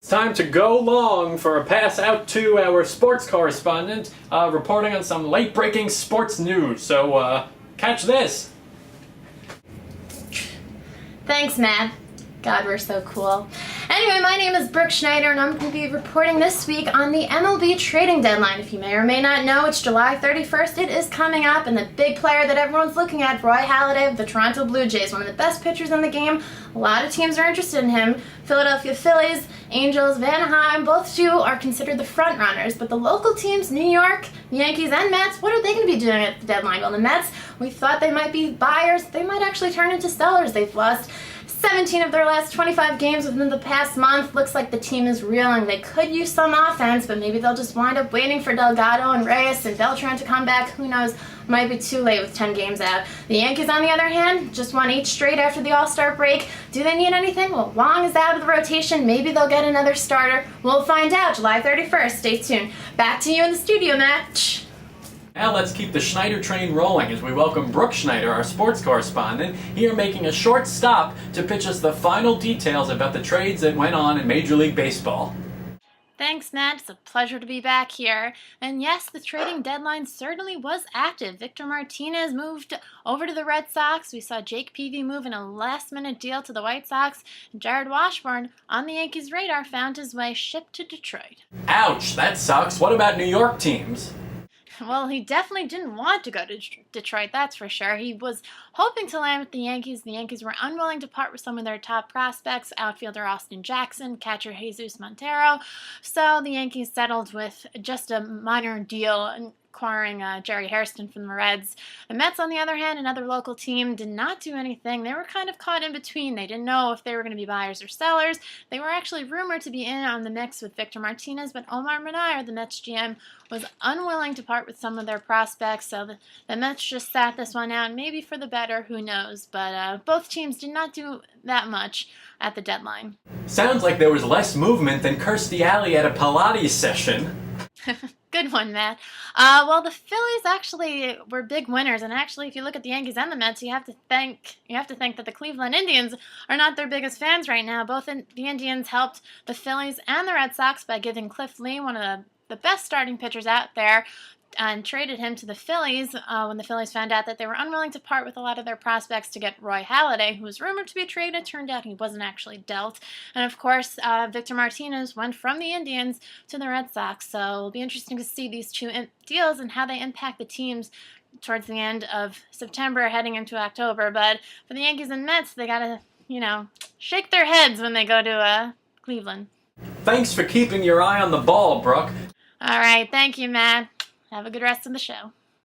It's time to go long for a pass out to our sports correspondent, reporting on some late-breaking sports news. So, catch this. Thanks, Matt. God, we're so cool. Anyway, my name is Brooke Schneider, and I'm going to be reporting this week on the MLB Trading Deadline. If you may or may not know, it's July 31st. It is coming up, and the big player that everyone's looking at, Roy Halladay of the Toronto Blue Jays, one of the best pitchers in the game. A lot of teams are interested in him. Philadelphia Phillies, Angels, Anaheim, both two are considered the front runners. But the local teams, New York, Yankees, and Mets, what are they going to be doing at the deadline? Well, the Mets, we thought they might be buyers. They might actually turn into sellers. They've lost 17 of their last 25 games within the past month. Looks like the team is reeling. They could use some offense, but maybe they'll just wind up waiting for Delgado and Reyes and Beltran to come back. Who knows? Might be too late with 10 games out. The Yankees, on the other hand, just won 8 straight after the All-Star break. Do they need anything? Well, Long is out of the rotation. Maybe they'll get another starter. We'll find out July 31st. Stay tuned. Back to you in the studio, Matt. Now let's keep the Schneider train rolling as we welcome Brooke Schneider, our sports correspondent, here making a short stop to pitch us the final details about the trades that went on in Major League Baseball. Thanks, Matt. It's a pleasure to be back here. And yes, the trading deadline certainly was active. Victor Martinez moved over to the Red Sox. We saw Jake Peavy move in a last-minute deal to the White Sox. And Jared Washburn, on the Yankees' radar, found his way shipped to Detroit. Ouch, that sucks. What about New York teams? Well, he definitely didn't want to go to Detroit, that's for sure. He was hoping to land with the Yankees. The Yankees were unwilling to part with some of their top prospects, outfielder Austin Jackson, catcher Jesus Montero. So the Yankees settled with just a minor deal, acquiring Jerry Hairston from the Reds. The Mets, on the other hand, another local team, did not do anything. They were kind of caught in between. They didn't know if they were going to be buyers or sellers. They were actually rumored to be in on the mix with Victor Martinez, but Omar Minaya, the Mets GM, was unwilling to part with some of their prospects, so the Mets just sat this one out, maybe for the better, who knows. But both teams did not do that much at the deadline. Sounds like there was less movement than Kirstie Alley at a Pilates session. Good one, Matt. Well, the Phillies actually were big winners, and actually, if you look at the Yankees and the Mets, you have to think that the Cleveland Indians are not their biggest fans right now. Both the Indians helped the Phillies and the Red Sox by giving Cliff Lee, one of the best starting pitchers out there, and traded him to the Phillies when the Phillies found out that they were unwilling to part with a lot of their prospects to get Roy Halladay, who was rumored to be traded. Turned out he wasn't actually dealt. And of course, Victor Martinez went from the Indians to the Red Sox. So it'll be interesting to see these two deals and how they impact the teams towards the end of September, heading into October. But for the Yankees and Mets, they gotta, shake their heads when they go to Cleveland. Thanks for keeping your eye on the ball, Brooke. All right, thank you, Matt. Have a good rest of the show.